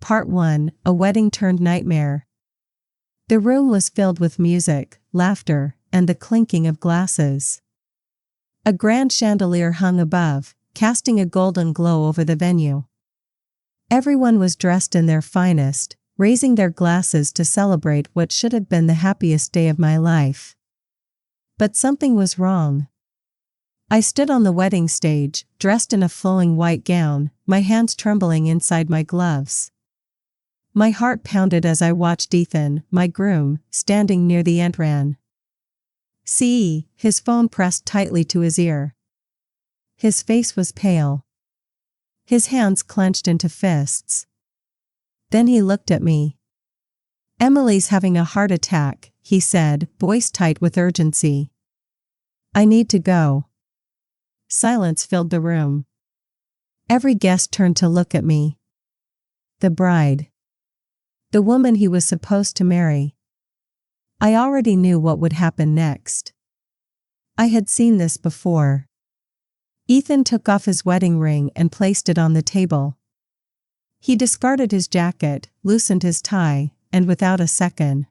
Part 1, A Wedding Turned Nightmare. The room was filled with music, laughter, and the clinking of glasses. A grand chandelier hung above, casting a golden glow over the venue. Everyone was dressed in their finest, raising their glasses to celebrate what should have been the happiest day of my life. But something was wrong. I stood on the wedding stage, dressed in a flowing white gown, my hands trembling inside my gloves. My heart pounded as I watched Ethan, my groom, standing near the entran. His phone pressed tightly to his ear. His face was pale. His hands clenched into fists. Then he looked at me. "Emily's having a heart attack," he said, voice tight with urgency. "I need to go." Silence filled the room. Every guest turned to look at me. The bride. The woman he was supposed to marry. I already knew what would happen next. I had seen this before. Ethan took off his wedding ring and placed it on the table. He discarded his jacket, loosened his tie, and without a second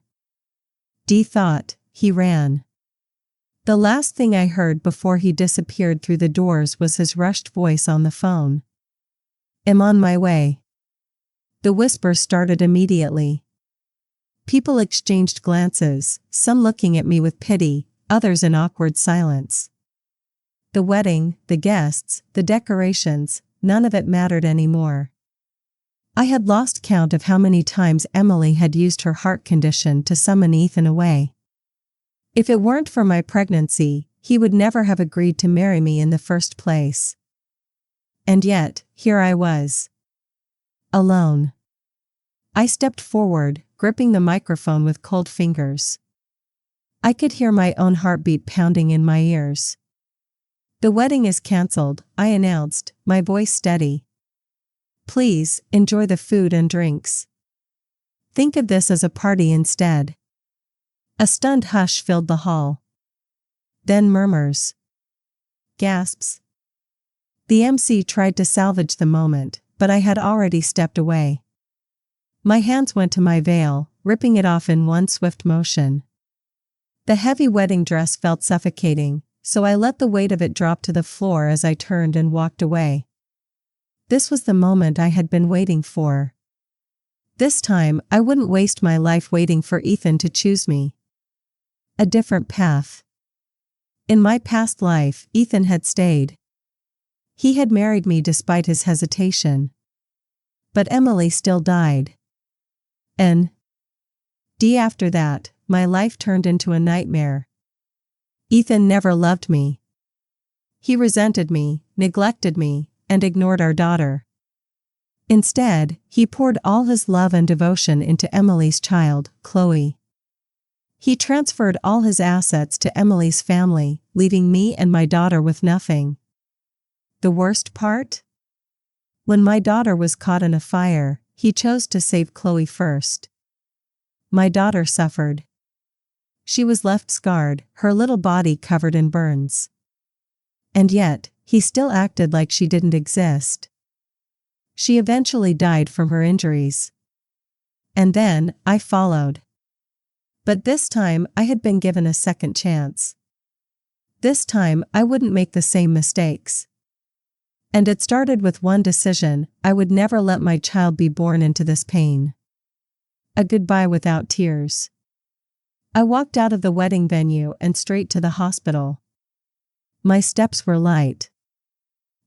thought, he ran. The last thing I heard before he disappeared through the doors was his rushed voice on the phone. "I'm on my way." The whisper started immediately. People exchanged glances, some looking at me with pity, others in awkward silence. The wedding, the guests, the decorations, none of it mattered anymore. I had lost count of how many times Emily had used her heart condition to summon Ethan away. If it weren't for my pregnancy, he would never have agreed to marry me in the first place. And yet, here I was. Alone. I stepped forward, gripping the microphone with cold fingers. I could hear my own heartbeat pounding in my ears. "The wedding is cancelled," I announced, my voice steady. "Please, enjoy the food and drinks. Think of this as a party instead." A stunned hush filled the hall. Then murmurs. Gasps. The MC tried to salvage the moment, but I had already stepped away. My hands went to my veil, ripping it off in one swift motion. The heavy wedding dress felt suffocating, so I let the weight of it drop to the floor as I turned and walked away. This was the moment I had been waiting for. This time, I wouldn't waste my life waiting for Ethan to choose me. A different path. In my past life, Ethan had stayed. He had married me despite his hesitation. But Emily still died. And after that, my life turned into a nightmare. Ethan never loved me. He resented me, neglected me, and ignored our daughter. Instead, he poured all his love and devotion into Emily's child, Chloe. He transferred all his assets to Emily's family, leaving me and my daughter with nothing. The worst part? When my daughter was caught in a fire, he chose to save Chloe first. My daughter suffered. She was left scarred, her little body covered in burns. And yet, he still acted like she didn't exist. She eventually died from her injuries. And then, I followed. But this time, I had been given a second chance. This time, I wouldn't make the same mistakes. And it started with one decision: I would never let my child be born into this pain. A goodbye without tears. I walked out of the wedding venue and straight to the hospital. My steps were light.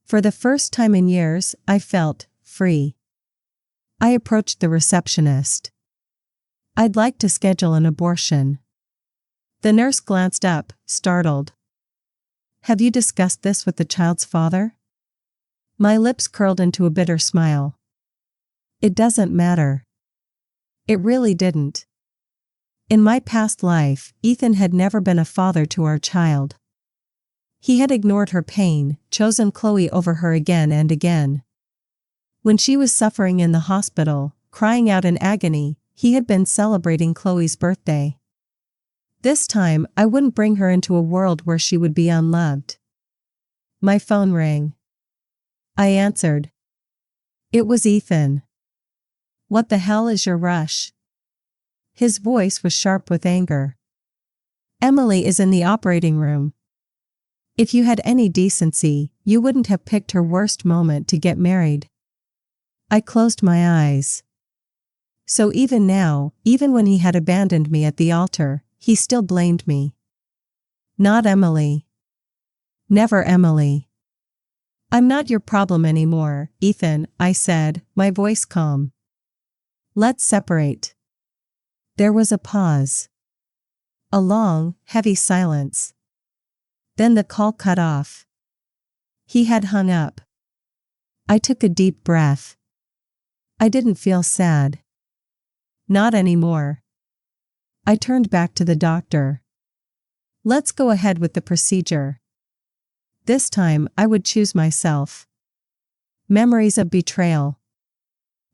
For the first time in years, I felt free. I approached the receptionist. "I'd like to schedule an abortion." The nurse glanced up, startled. "Have you discussed this with the child's father?" My lips curled into a bitter smile. It doesn't matter. It really didn't. In my past life, Ethan had never been a father to our child. He had ignored her pain, chosen Chloe over her again and again. When she was suffering in the hospital, crying out in agony, he had been celebrating Chloe's birthday. This time, I wouldn't bring her into a world where she would be unloved. My phone rang. I answered. It was Ethan. What the hell is your rush? His voice was sharp with anger. Emily is in the operating room. If you had any decency, you wouldn't have picked her worst moment to get married. I closed my eyes. So even now, even when he had abandoned me at the altar, he still blamed me. Not Emily. Never Emily. I'm not your problem anymore, Ethan, I said, my voice calm. Let's separate. There was a pause. A long, heavy silence. Then the call cut off. He had hung up. I took a deep breath. I didn't feel sad. Not anymore. I turned back to the doctor. Let's go ahead with the procedure. This time I would choose myself. Memories of betrayal.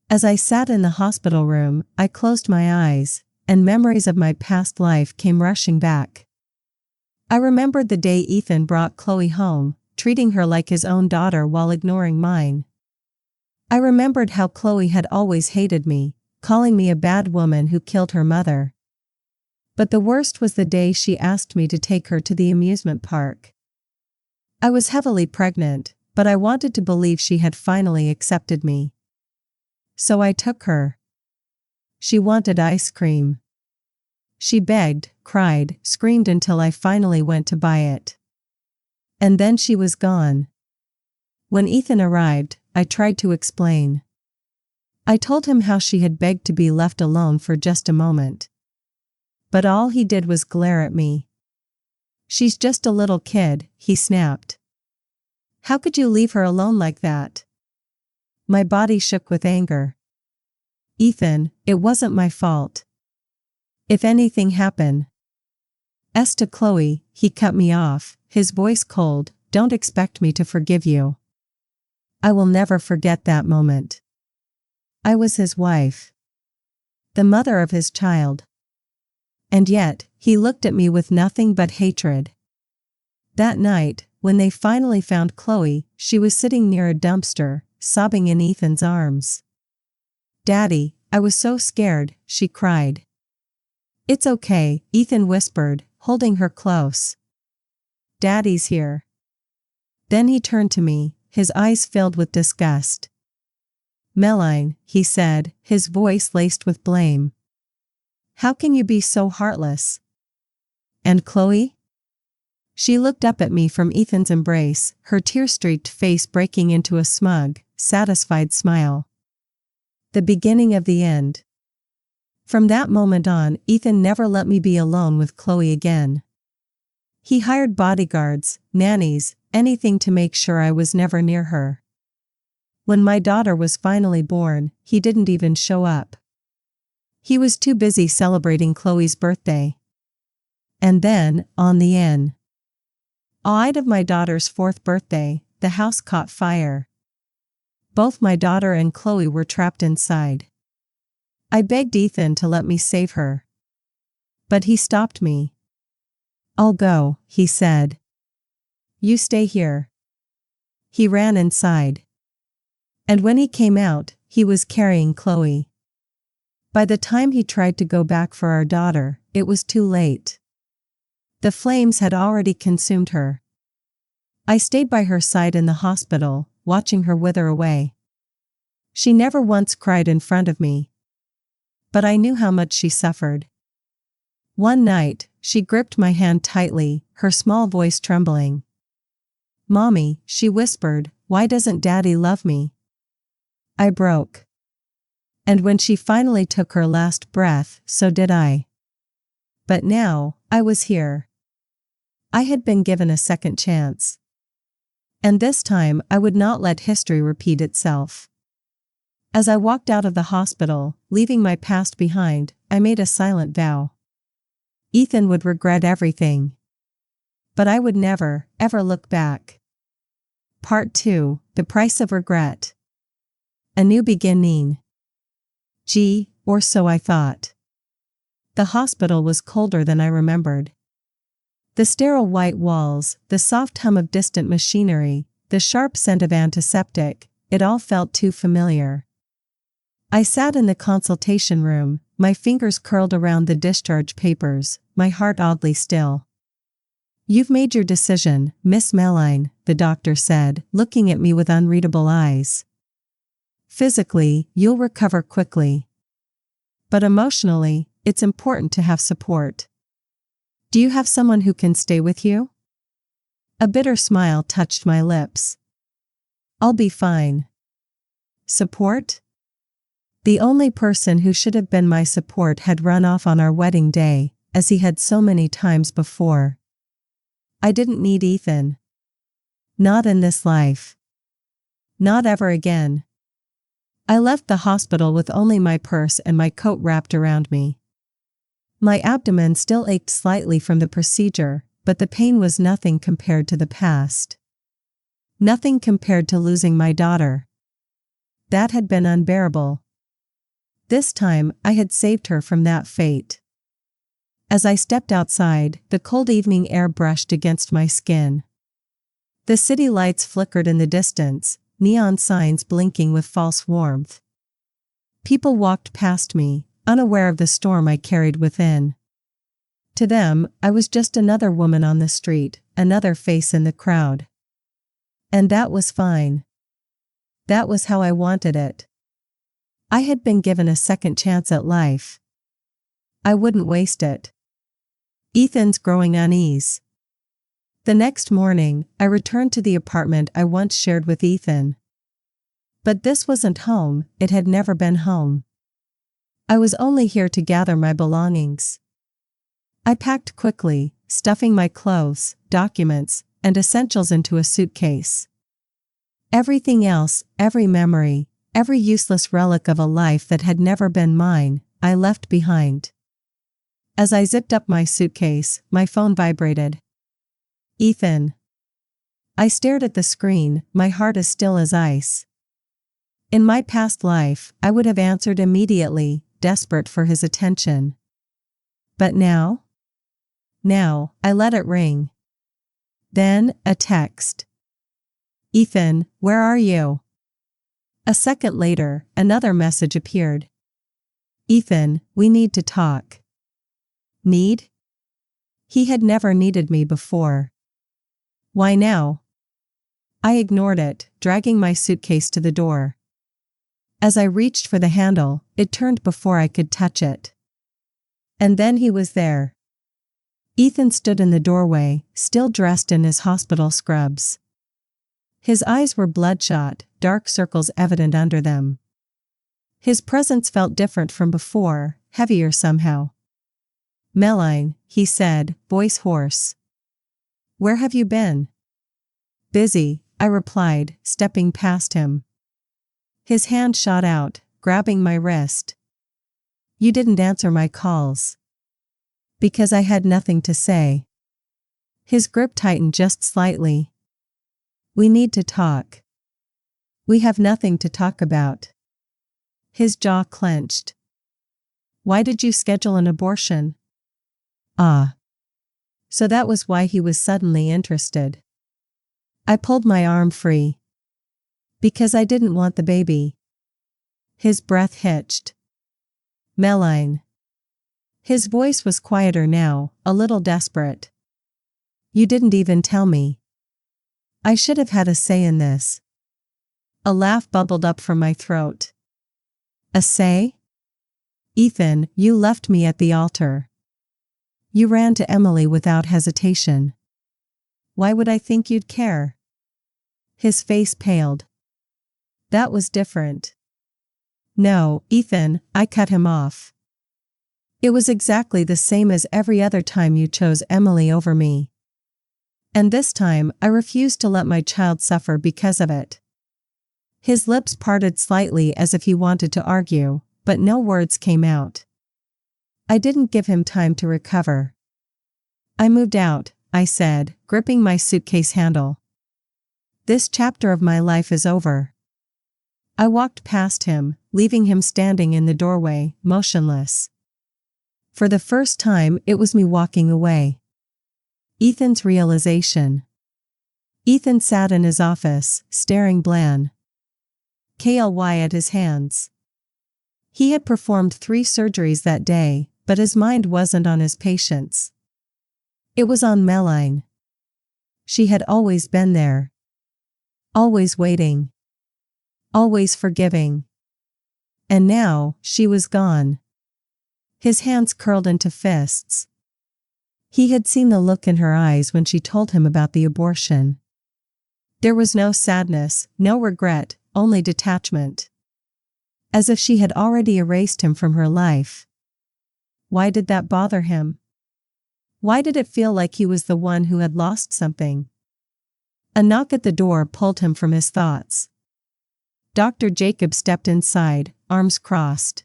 As I sat in the hospital room, I closed my eyes, and memories of my past life came rushing back. I remembered the day Ethan brought Chloe home, treating her like his own daughter while ignoring mine. I remembered how Chloe had always hated me, calling me a bad woman who killed her mother. But the worst was the day she asked me to take her to the amusement park. I was heavily pregnant, but I wanted to believe she had finally accepted me. So I took her. She wanted ice cream. She begged, cried, screamed until I finally went to buy it. And then she was gone. When Ethan arrived, I tried to explain. I told him how she had begged to be left alone for just a moment. But all he did was glare at me. She's just a little kid, he snapped. How could you leave her alone like that? My body shook with anger. Ethan, it wasn't my fault. If anything happened. As to Chloe, he cut me off, his voice cold, don't expect me to forgive you. I will never forget that moment. I was his wife. The mother of his child. And yet, he looked at me with nothing but hatred. That night, when they finally found Chloe, she was sitting near a dumpster, sobbing in Ethan's arms. Daddy, I was so scared, she cried. It's okay, Ethan whispered, holding her close. Daddy's here. Then he turned to me, his eyes filled with disgust. Meline, he said, his voice laced with blame. How can you be so heartless? And Chloe? She looked up at me from Ethan's embrace, her tear-streaked face breaking into a smug, satisfied smile. The beginning of the end. From that moment on, Ethan never let me be alone with Chloe again. He hired bodyguards, nannies, anything to make sure I was never near her. When my daughter was finally born, he didn't even show up. He was too busy celebrating Chloe's birthday. And then, on the night of my daughter's 4th birthday, the house caught fire. Both my daughter and Chloe were trapped inside. I begged Ethan to let me save her. But he stopped me. I'll go, he said. You stay here. He ran inside. And when he came out, he was carrying Chloe. By the time he tried to go back for our daughter, it was too late. The flames had already consumed her. I stayed by her side in the hospital, watching her wither away. She never once cried in front of me. But I knew how much she suffered. One night, she gripped my hand tightly, her small voice trembling. Mommy, she whispered, why doesn't Daddy love me? I broke. And when she finally took her last breath, so did I. But now, I was here. I had been given a second chance. And this time I would not let history repeat itself. As I walked out of the hospital, leaving my past behind, I made a silent vow. Ethan would regret everything. But I would never, ever look back. Part 2, The Price of Regret. A New Beginning. Or so I thought. The hospital was colder than I remembered. The sterile white walls, the soft hum of distant machinery, the sharp scent of antiseptic, it all felt too familiar. I sat in the consultation room, my fingers curled around the discharge papers, my heart oddly still. "You've made your decision, Miss Meline," the doctor said, looking at me with unreadable eyes. "Physically, you'll recover quickly. But emotionally, it's important to have support. Do you have someone who can stay with you?" A bitter smile touched my lips. "I'll be fine." Support? The only person who should have been my support had run off on our wedding day, as he had so many times before. I didn't need Ethan. Not in this life. Not ever again. I left the hospital with only my purse and my coat wrapped around me. My abdomen still ached slightly from the procedure, but the pain was nothing compared to the past. Nothing compared to losing my daughter. That had been unbearable. This time, I had saved her from that fate. As I stepped outside, the cold evening air brushed against my skin. The city lights flickered in the distance, neon signs blinking with false warmth. People walked past me, unaware of the storm I carried within. To them, I was just another woman on the street, another face in the crowd. And that was fine. That was how I wanted it. I had been given a second chance at life. I wouldn't waste it. Ethan's growing unease. The next morning, I returned to the apartment I once shared with Ethan. But this wasn't home, it had never been home. I was only here to gather my belongings. I packed quickly, stuffing my clothes, documents, and essentials into a suitcase. Everything else, every memory, every useless relic of a life that had never been mine, I left behind. As I zipped up my suitcase, my phone vibrated. "Ethan." I stared at the screen, my heart as still as ice. In my past life, I would have answered immediately, desperate for his attention. But now? Now, I let it ring. Then, a text. "Ethan, where are you?" A second later, another message appeared. "Ethan, we need to talk." Need? He had never needed me before. Why now? I ignored it, dragging my suitcase to the door. As I reached for the handle, it turned before I could touch it. And then he was there. Ethan stood in the doorway, still dressed in his hospital scrubs. His eyes were bloodshot, dark circles evident under them. His presence felt different from before, heavier somehow. "Meline," he said, voice hoarse. "Where have you been?" "Busy," I replied, stepping past him. His hand shot out, grabbing my wrist. "You didn't answer my calls." "Because I had nothing to say." His grip tightened just slightly. "We need to talk." "We have nothing to talk about." His jaw clenched. "Why did you schedule an abortion?" Ah. So that was why he was suddenly interested. I pulled my arm free. "Because I didn't want the baby." His breath hitched. "Meline." His voice was quieter now, a little desperate. "You didn't even tell me. I should have had a say in this." A laugh bubbled up from my throat. "A say? Ethan, you left me at the altar. You ran to Emily without hesitation. Why would I think you'd care?" His face paled. "That was different." "No, Ethan," I cut him off. "It was exactly the same as every other time you chose Emily over me. And this time, I refused to let my child suffer because of it." His lips parted slightly as if he wanted to argue, but no words came out. I didn't give him time to recover. "I moved out," I said, gripping my suitcase handle. "This chapter of my life is over." I walked past him, leaving him standing in the doorway, motionless. For the first time, it was me walking away. Ethan's realization. Ethan sat in his office, staring bland. KLY at his hands. He had performed 3 surgeries that day, but his mind wasn't on his patients. It was on Meline. She had always been there. Always waiting. Always forgiving. And now, she was gone. His hands curled into fists. He had seen the look in her eyes when she told him about the abortion. There was no sadness, no regret, only detachment. As if she had already erased him from her life. Why did that bother him? Why did it feel like he was the one who had lost something? A knock at the door pulled him from his thoughts. Dr. Jacob stepped inside, arms crossed.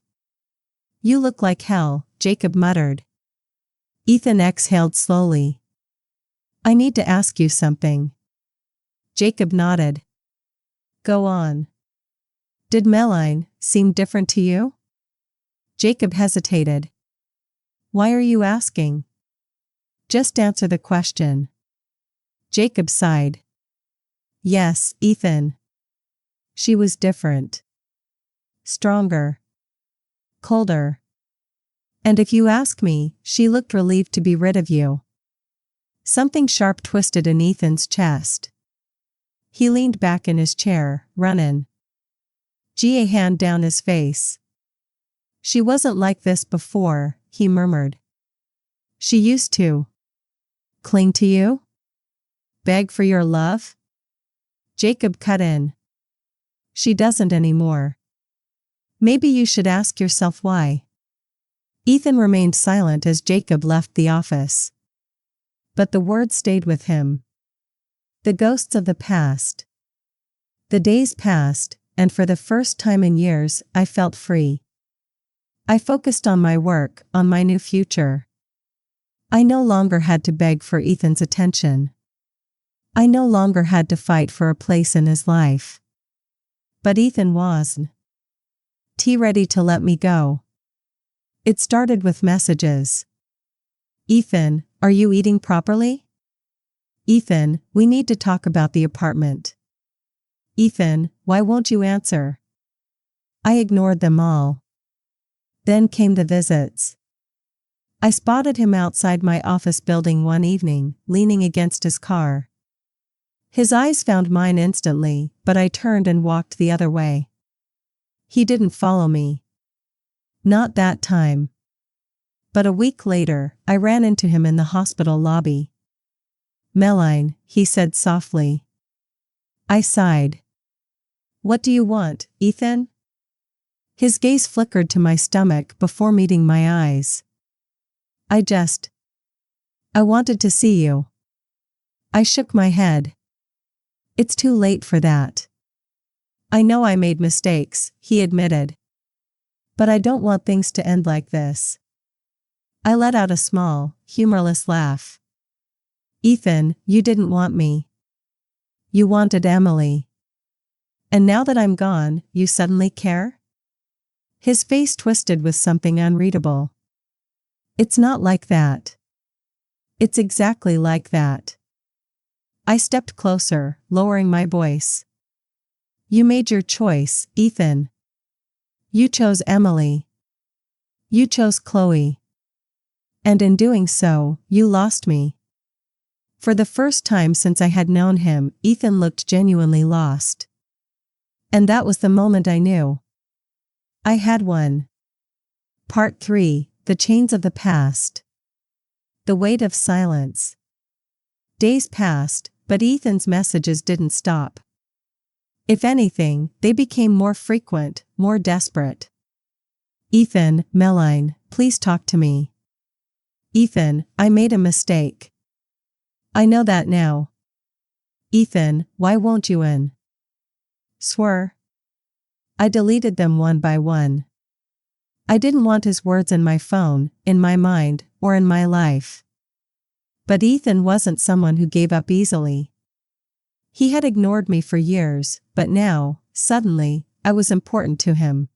"You look like hell," Jacob muttered. Ethan exhaled slowly. "I need to ask you something." Jacob nodded. "Go on." "Did Meline seem different to you?" Jacob hesitated. "Why are you asking?" "Just answer the question." Jacob sighed. "Yes, Ethan. She was different. Stronger. Colder. And if you ask me, she looked relieved to be rid of you." Something sharp twisted in Ethan's chest. He leaned back in his chair, running. A hand down his face. "She wasn't like this before," he murmured. "She used to cling to you? Beg for your love?" Jacob cut in. "She doesn't anymore. Maybe you should ask yourself why." Ethan remained silent as Jacob left the office. But the words stayed with him. The ghosts of the past. The days passed, and for the first time in years, I felt free. I focused on my work, on my new future. I no longer had to beg for Ethan's attention. I no longer had to fight for a place in his life. But Ethan wasn't ready to let me go. It started with messages. "Ethan, are you eating properly?" "Ethan, we need to talk about the apartment." "Ethan, why won't you answer?" I ignored them all. Then came the visits. I spotted him outside my office building one evening, leaning against his car. His eyes found mine instantly, but I turned and walked the other way. He didn't follow me. Not that time. But a week later, I ran into him in the hospital lobby. "Meline," he said softly. I sighed. "What do you want, Ethan?" His gaze flickered to my stomach before meeting my eyes. I wanted to see you." I shook my head. "It's too late for that." "I know I made mistakes," he admitted. "But I don't want things to end like this." I let out a small, humorless laugh. "Ethan, you didn't want me. You wanted Emily. And now that I'm gone, you suddenly care?" His face twisted with something unreadable. "It's not like that." "It's exactly like that." I stepped closer, lowering my voice. "You made your choice, Ethan. You chose Emily. You chose Chloe. And in doing so, you lost me." For the first time since I had known him, Ethan looked genuinely lost. And that was the moment I knew I had won. Part 3: The Chains of the Past. The Weight of Silence. Days passed, but Ethan's messages didn't stop. If anything, they became more frequent, more desperate. "Ethan, Meline, please talk to me." "Ethan, I made a mistake." "I know that now." "Ethan, why won't you in?" "Swear." I deleted them one by one. I didn't want his words in my phone, in my mind, or in my life. But Ethan wasn't someone who gave up easily. He had ignored me for years, but now, suddenly, I was important to him.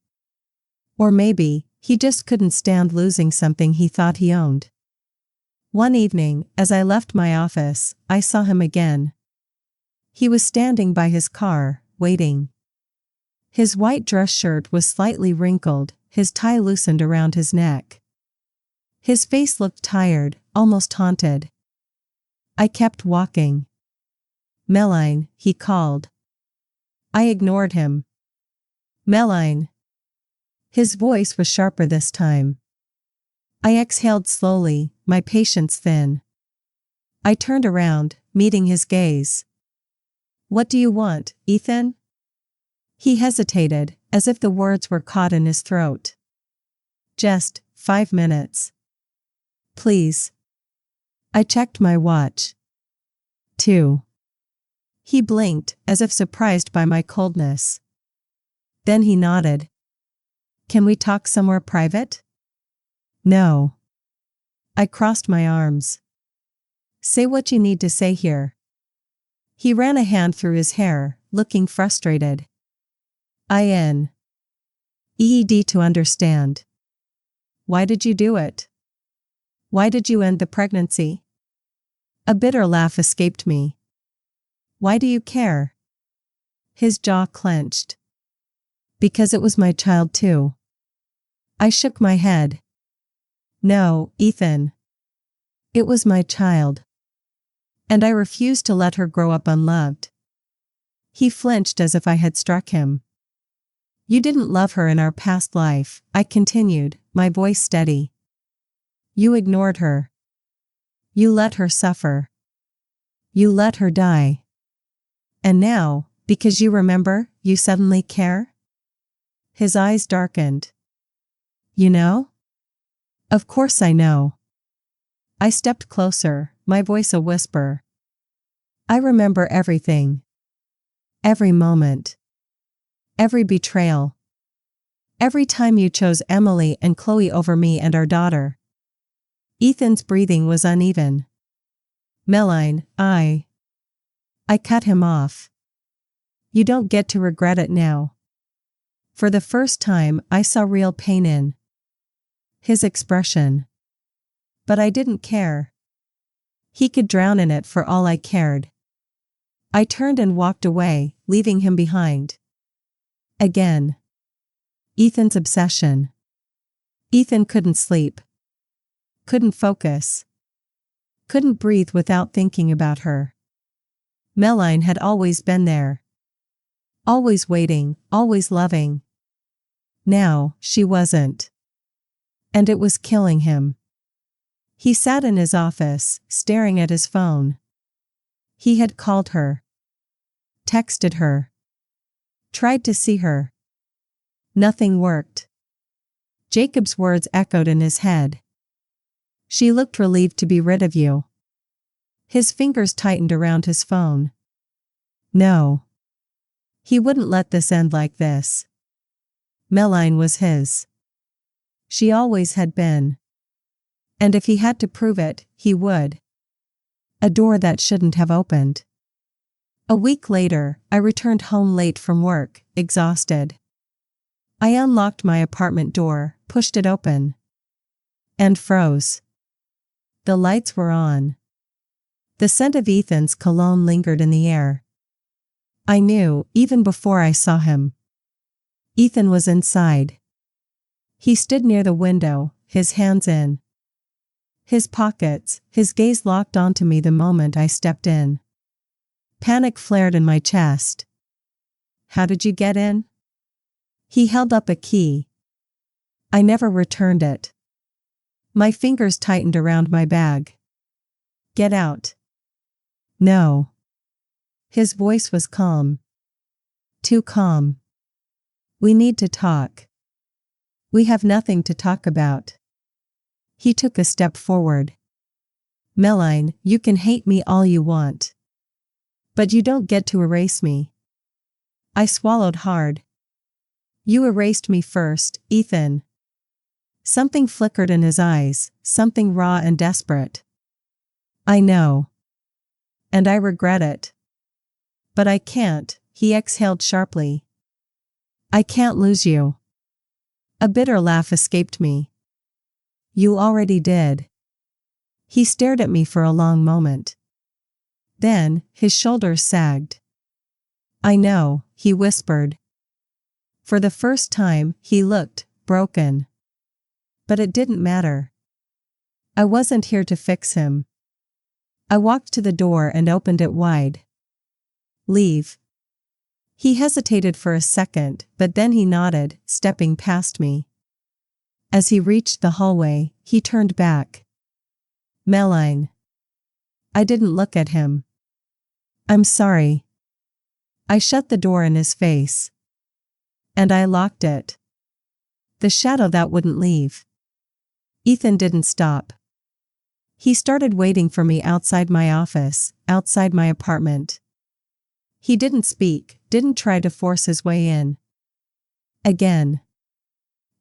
Or maybe, he just couldn't stand losing something he thought he owned. One evening, as I left my office, I saw him again. He was standing by his car, waiting. His white dress shirt was slightly wrinkled, his tie loosened around his neck. His face looked tired, almost haunted. I kept walking. "Meline," he called. I ignored him. "Meline." His voice was sharper this time. I exhaled slowly, my patience thin. I turned around, meeting his gaze. "What do you want, Ethan?" He hesitated, as if the words were caught in his throat. "Just 5 minutes. Please." I checked my watch. 2. He blinked, as if surprised by my coldness. Then he nodded. "Can we talk somewhere private?" "No." I crossed my arms. "Say what you need to say here." He ran a hand through his hair, looking frustrated. EED to understand. "Why did you do it? Why did you end the pregnancy?" A bitter laugh escaped me. "Why do you care?" His jaw clenched. "Because it was my child too." I shook my head. "No, Ethan. It was my child. And I refused to let her grow up unloved." He flinched as if I had struck him. "You didn't love her in our past life," I continued, my voice steady. "You ignored her. You let her suffer. You let her die. And now, because you remember, you suddenly care?" His eyes darkened. "You know?" "Of course I know." I stepped closer, my voice a whisper. "I remember everything. Every moment. Every betrayal. Every time you chose Emily and Chloe over me and our daughter." Ethan's breathing was uneven. "Meline, I cut him off. You don't get to regret it now." For the first time, I saw real pain in his expression. But I didn't care. He could drown in it for all I cared. I turned and walked away, leaving him behind. Again. Ethan's obsession. Ethan couldn't sleep. Couldn't focus. Couldn't breathe without thinking about her. Meline had always been there. Always waiting, always loving. Now, she wasn't. And it was killing him. He sat in his office, staring at his phone. He had called her. Texted her. Tried to see her. Nothing worked. Jacob's words echoed in his head. "She looked relieved to be rid of you." His fingers tightened around his phone. No. He wouldn't let this end like this. Meline was his. She always had been. And if he had to prove it, he would. A door that shouldn't have opened. A week later, I returned home late from work, exhausted. I unlocked my apartment door, pushed it open. And froze. The lights were on. The scent of Ethan's cologne lingered in the air. I knew, even before I saw him. Ethan was inside. He stood near the window, his hands in his pockets, his gaze locked onto me the moment I stepped in. Panic flared in my chest. "How did you get in?" He held up a key. "I never returned it." My fingers tightened around my bag. "Get out." "No." His voice was calm. Too calm. "We need to talk." "We have nothing to talk about." He took a step forward. "Meline, you can hate me all you want. But you don't get to erase me." I swallowed hard. "You erased me first, Ethan." Something flickered in his eyes, something raw and desperate. "I know. And I regret it. But I can't," he exhaled sharply. "I can't lose you." A bitter laugh escaped me. "You already did." He stared at me for a long moment. Then, his shoulders sagged. "I know," he whispered. For the first time, he looked broken. But it didn't matter. I wasn't here to fix him. I walked to the door and opened it wide. Leave. He hesitated for a second, but then he nodded, stepping past me. As he reached the hallway, he turned back. Meline. I didn't look at him. I'm sorry. I shut the door in his face. And I locked it. The shadow that wouldn't leave. Ethan didn't stop. He started waiting for me outside my office, outside my apartment. He didn't speak, didn't try to force his way in. Again.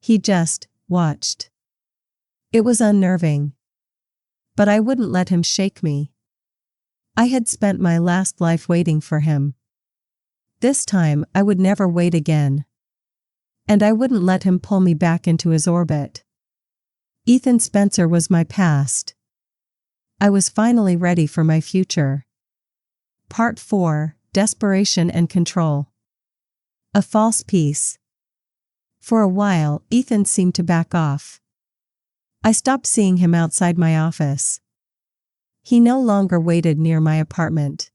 He just watched. It was unnerving. But I wouldn't let him shake me. I had spent my last life waiting for him. This time I would never wait again. And I wouldn't let him pull me back into his orbit. Ethan Spencer was my past. I was finally ready for my future. Part 4: Desperation and Control. A false peace. For a while, Ethan seemed to back off. I stopped seeing him outside my office. He no longer waited near my apartment.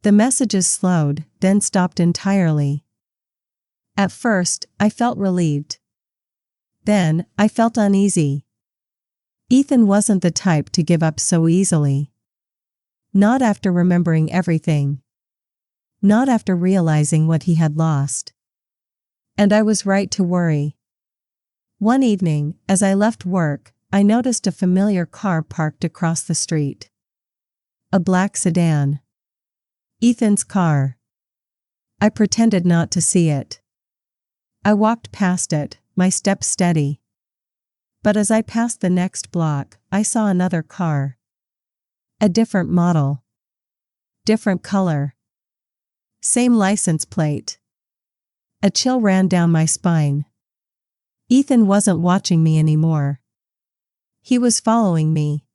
The messages slowed, then stopped entirely. At first, I felt relieved. Then, I felt uneasy. Ethan wasn't the type to give up so easily. Not after remembering everything. Not after realizing what he had lost. And I was right to worry. One evening, as I left work, I noticed a familiar car parked across the street. A black sedan. Ethan's car. I pretended not to see it. I walked past it, my steps steady. But as I passed the next block, I saw another car. A different model. Different color. Same license plate. A chill ran down my spine. Ethan wasn't watching me anymore. He was following me.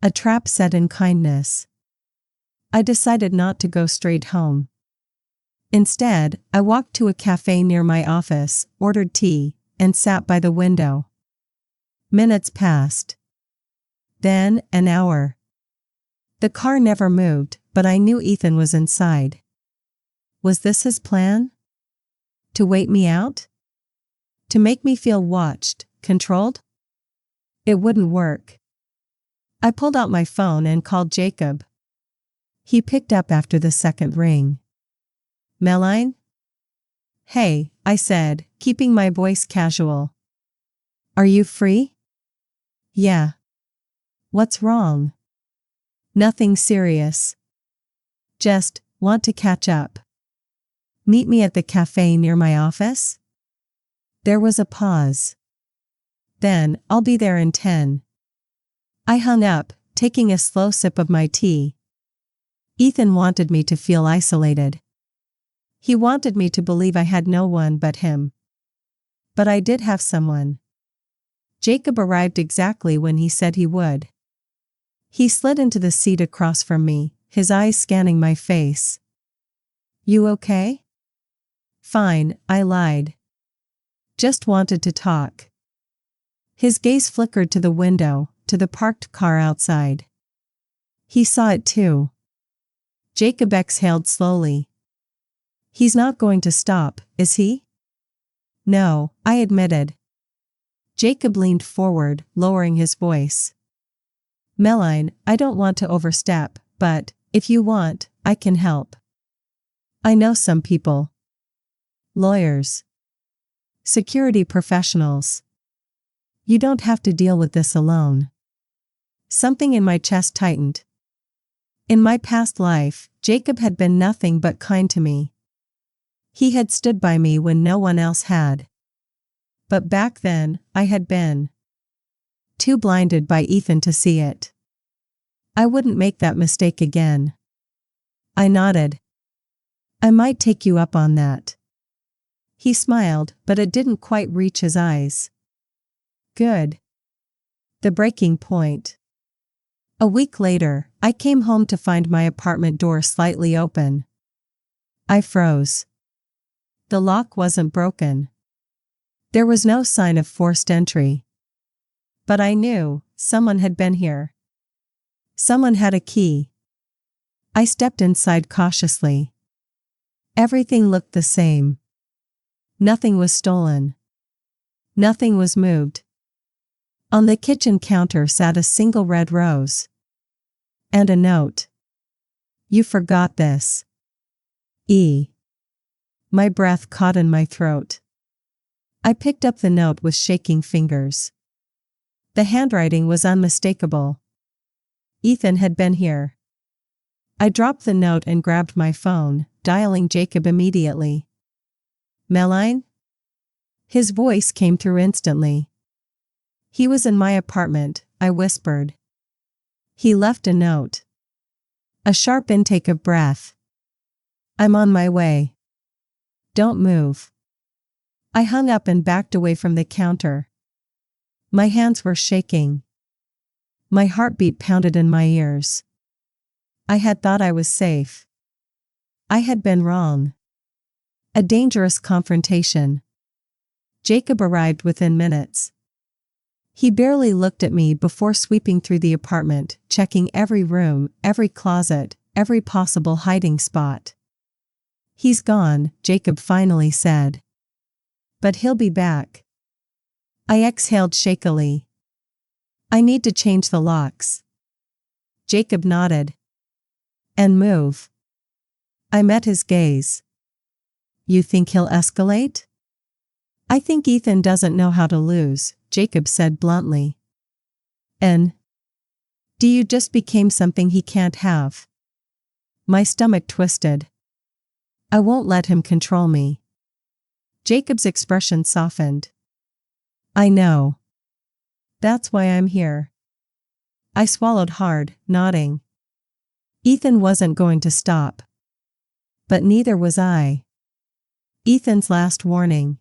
A trap set in kindness. I decided not to go straight home. Instead, I walked to a cafe near my office, ordered tea, and sat by the window. Minutes passed. Then, an hour. The car never moved, but I knew Ethan was inside. Was this his plan? To wait me out? To make me feel watched, controlled? It wouldn't work. I pulled out my phone and called Jacob. He picked up after the second ring. Meline? Hey, I said, keeping my voice casual. Are you free? Yeah. What's wrong? Nothing serious. Just want to catch up. Meet me at the cafe near my office? There was a pause. Then, I'll be there in 10. I hung up, taking a slow sip of my tea. Ethan wanted me to feel isolated. He wanted me to believe I had no one but him. But I did have someone. Jacob arrived exactly when he said he would. He slid into the seat across from me, his eyes scanning my face. You okay? Fine, I lied. Just wanted to talk. His gaze flickered to the window, to the parked car outside. He saw it too. Jacob exhaled slowly. He's not going to stop, is he? No, I admitted. Jacob leaned forward, lowering his voice. Meline, I don't want to overstep, but, if you want, I can help. I know some people. Lawyers. Security professionals. You don't have to deal with this alone. Something in my chest tightened. In my past life, Jacob had been nothing but kind to me. He had stood by me when no one else had. But back then, I had been too blinded by Ethan to see it. I wouldn't make that mistake again. I nodded. I might take you up on that. He smiled, but it didn't quite reach his eyes. Good. The breaking point. A week later, I came home to find my apartment door slightly open. I froze. The lock wasn't broken. There was no sign of forced entry. But I knew someone had been here. Someone had a key. I stepped inside cautiously. Everything looked the same. Nothing was stolen. Nothing was moved. On the kitchen counter sat a single red rose. And a note. "You forgot this. E." My breath caught in my throat. I picked up the note with shaking fingers. The handwriting was unmistakable. Ethan had been here. I dropped the note and grabbed my phone, dialing Jacob immediately. "Meline?" His voice came through instantly. "He was in my apartment," I whispered. "He left a note." A sharp intake of breath. "I'm on my way. Don't move." I hung up and backed away from the counter. My hands were shaking. My heartbeat pounded in my ears. I had thought I was safe. I had been wrong. A dangerous confrontation. Jacob arrived within minutes. He barely looked at me before sweeping through the apartment, checking every room, every closet, every possible hiding spot. "He's gone," Jacob finally said. "But he'll be back." I exhaled shakily. "I need to change the locks." Jacob nodded. "And move." I met his gaze. "You think he'll escalate?" "I think Ethan doesn't know how to lose," Jacob said bluntly. "And do you just became something he can't have?" My stomach twisted. "I won't let him control me." Jacob's expression softened. "I know. That's why I'm here." I swallowed hard, nodding. Ethan wasn't going to stop. But neither was I. Ethan's last warning.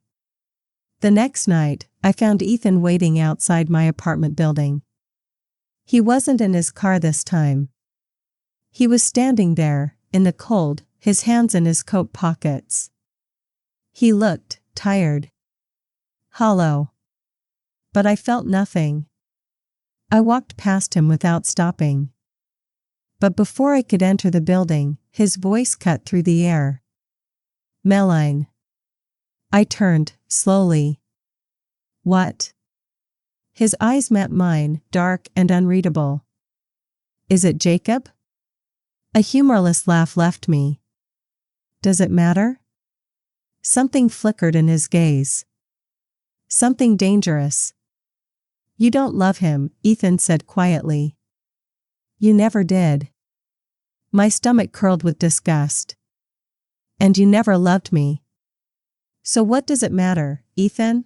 The next night, I found Ethan waiting outside my apartment building. He wasn't in his car this time. He was standing there, in the cold, his hands in his coat pockets. He looked tired. Hollow. But I felt nothing. I walked past him without stopping. But before I could enter the building, his voice cut through the air. "Meline." I turned, slowly. "What?" His eyes met mine, dark and unreadable. "Is it Jacob?" A humorless laugh left me. "Does it matter?" Something flickered in his gaze. Something dangerous. "You don't love him," Ethan said quietly. "You never did." My stomach curled with disgust. "And you never loved me. So what does it matter, Ethan?"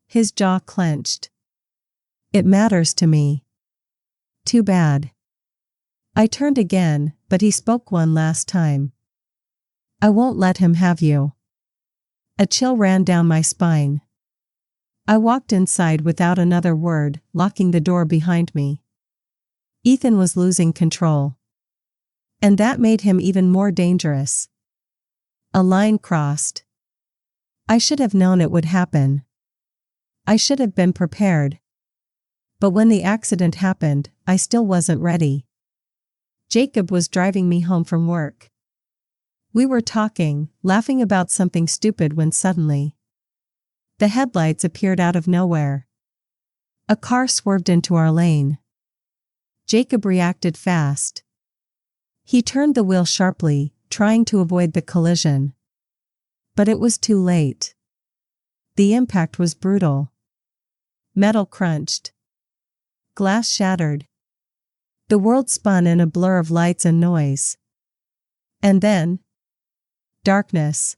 His jaw clenched. "It matters to me." "Too bad." I turned again, but he spoke one last time. "I won't let him have you." A chill ran down my spine. I walked inside without another word, locking the door behind me. Ethan was losing control. And that made him even more dangerous. A line crossed. I should have known it would happen. I should have been prepared. But when the accident happened, I still wasn't ready. Jacob was driving me home from work. We were talking, laughing about something stupid when suddenly the headlights appeared out of nowhere. A car swerved into our lane. Jacob reacted fast. He turned the wheel sharply, trying to avoid the collision. But it was too late. The impact was brutal. Metal crunched. Glass shattered. The world spun in a blur of lights and noise. And then, darkness.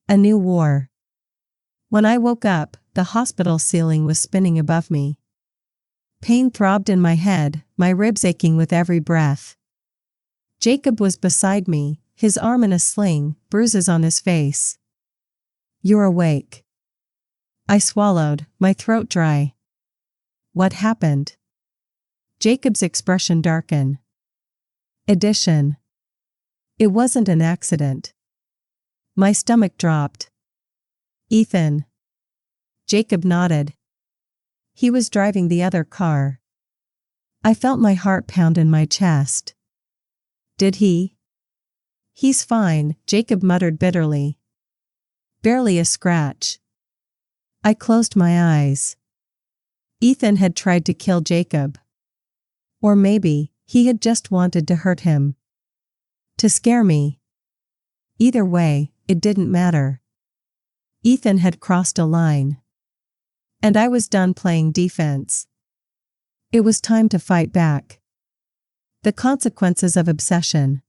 A new war. When I woke up, the hospital ceiling was spinning above me. Pain throbbed in my head, my ribs aching with every breath. Jacob was beside me, his arm in a sling, bruises on his face. "You're awake." I swallowed, my throat dry. "What happened?" Jacob's expression darkened. Addition. It wasn't an accident. My stomach dropped. Ethan. Jacob nodded. He was driving the other car. I felt my heart pound in my chest. Did he? He's fine, Jacob muttered bitterly. Barely a scratch. I closed my eyes. Ethan had tried to kill Jacob. Or maybe, he had just wanted to hurt him. To scare me. Either way, it didn't matter. Ethan had crossed a line. And I was done playing defense. It was time to fight back. The consequences of obsession.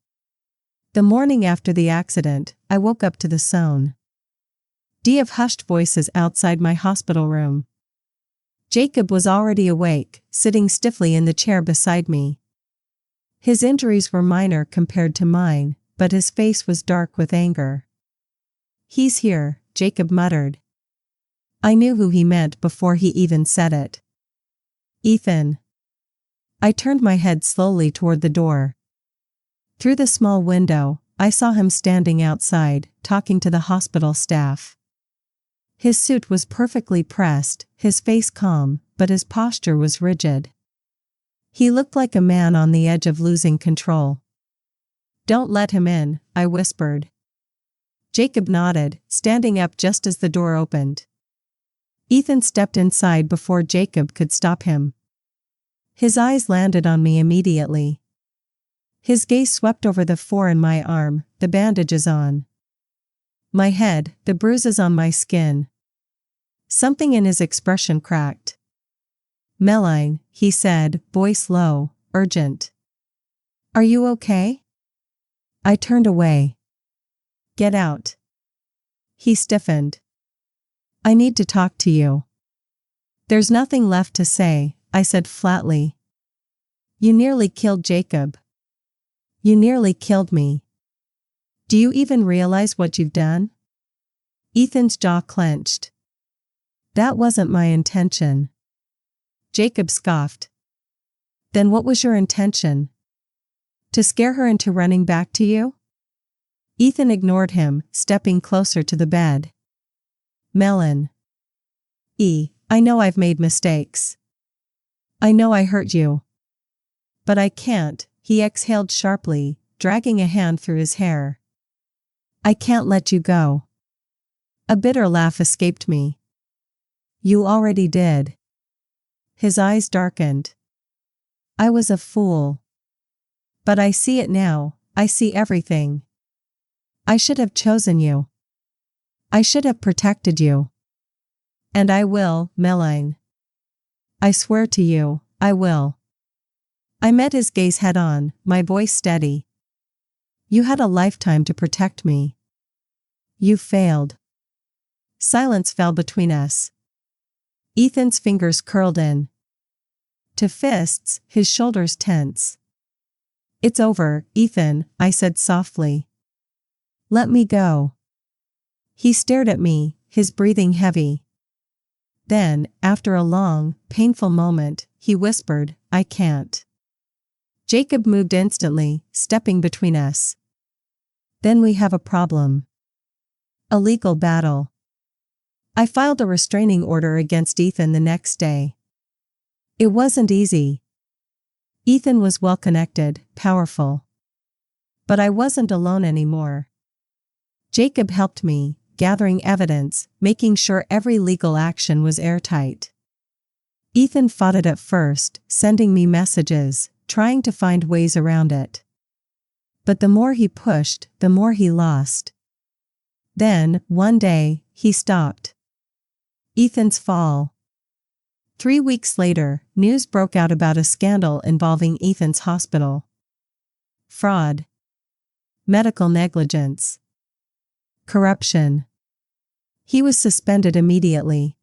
The morning after the accident, I woke up to the sound of hushed voices outside my hospital room. Jacob was already awake, sitting stiffly in the chair beside me. His injuries were minor compared to mine, but his face was dark with anger. He's here, Jacob muttered. I knew who he meant before he even said it. Ethan. I turned my head slowly toward the door. Through the small window, I saw him standing outside, talking to the hospital staff. His suit was perfectly pressed, his face calm, but his posture was rigid. He looked like a man on the edge of losing control. Don't let him in, I whispered. Jacob nodded, standing up just as the door opened. Ethan stepped inside before Jacob could stop him. His eyes landed on me immediately. His gaze swept over the four in my arm, the bandages on my head, the bruises on my skin. Something in his expression cracked. Meline, he said, voice low, urgent. Are you okay? I turned away. Get out. He stiffened. I need to talk to you. There's nothing left to say, I said flatly. You nearly killed Jacob. You nearly killed me. Do you even realize what you've done? Ethan's jaw clenched. That wasn't my intention. Jacob scoffed. Then what was your intention? To scare her into running back to you? Ethan ignored him, stepping closer to the bed. Melon. I know I've made mistakes. I know I hurt you. But I can't, he exhaled sharply, dragging a hand through his hair. I can't let you go. A bitter laugh escaped me. You already did. His eyes darkened. I was a fool. But I see it now, I see everything. I should have chosen you. I should have protected you. And I will, Meline. I swear to you, I will. I met his gaze head on, my voice steady. You had a lifetime to protect me. You failed. Silence fell between us. Ethan's fingers curled in to fists, his shoulders tense. It's over, Ethan, I said softly. Let me go. He stared at me, his breathing heavy. Then, after a long, painful moment, he whispered, I can't. Jacob moved instantly, stepping between us. Then we have a problem. A legal battle. I filed a restraining order against Ethan the next day. It wasn't easy. Ethan was well-connected, powerful. But I wasn't alone anymore. Jacob helped me, gathering evidence, making sure every legal action was airtight. Ethan fought it at first, sending me messages, trying to find ways around it. But the more he pushed, the more he lost. Then, one day, he stopped. Ethan's fall. 3 weeks later, news broke out about a scandal involving Ethan's hospital. Fraud. Medical negligence. Corruption. He was suspended immediately.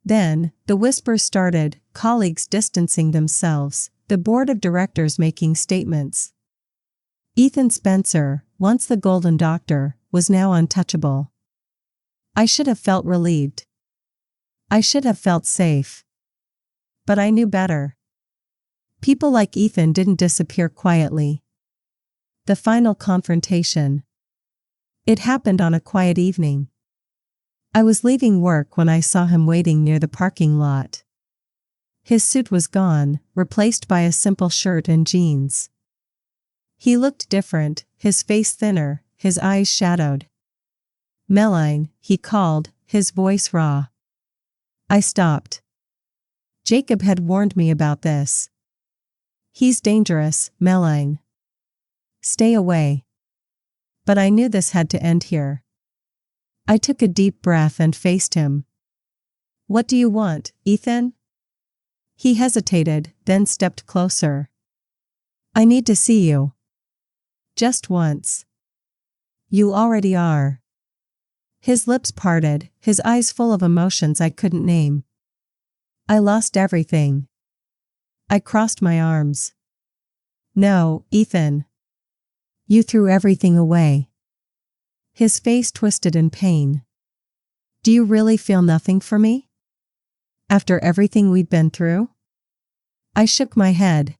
Then, the whispers started, colleagues distancing themselves, the board of directors making statements. Ethan Spencer, once the golden doctor, was now untouchable. I should have felt relieved. I should have felt safe. But I knew better. People like Ethan didn't disappear quietly. The final confrontation. It happened on a quiet evening. I was leaving work when I saw him waiting near the parking lot. His suit was gone, replaced by a simple shirt and jeans. He looked different, his face thinner, his eyes shadowed. "Meline," he called, his voice raw. I stopped. Jacob had warned me about this. "He's dangerous, Meline. Stay away." But I knew this had to end here. I took a deep breath and faced him. "What do you want, Ethan?" He hesitated, then stepped closer. "I need to see you. Just once." "You already are." His lips parted, his eyes full of emotions I couldn't name. "I lost everything." I crossed my arms. "No, Ethan. You threw everything away." His face twisted in pain. "Do you really feel nothing for me? After everything we'd been through?" I shook my head.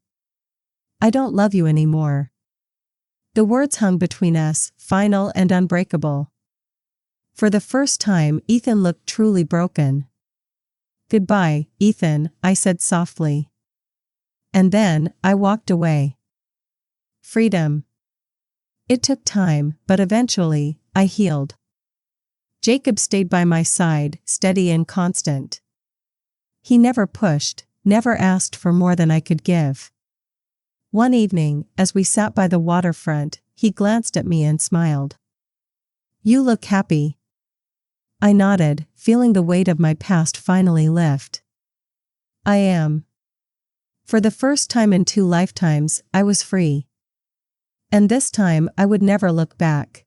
"I don't love you anymore." The words hung between us, final and unbreakable. For the first time, Ethan looked truly broken. "Goodbye, Ethan," I said softly. And then, I walked away. Freedom. It took time, but eventually, I healed. Jacob stayed by my side, steady and constant. He never pushed, never asked for more than I could give. One evening, as we sat by the waterfront, he glanced at me and smiled. "You look happy." I nodded, feeling the weight of my past finally lift. "I am." For the first time in 2 lifetimes, I was free. And this time I would never look back.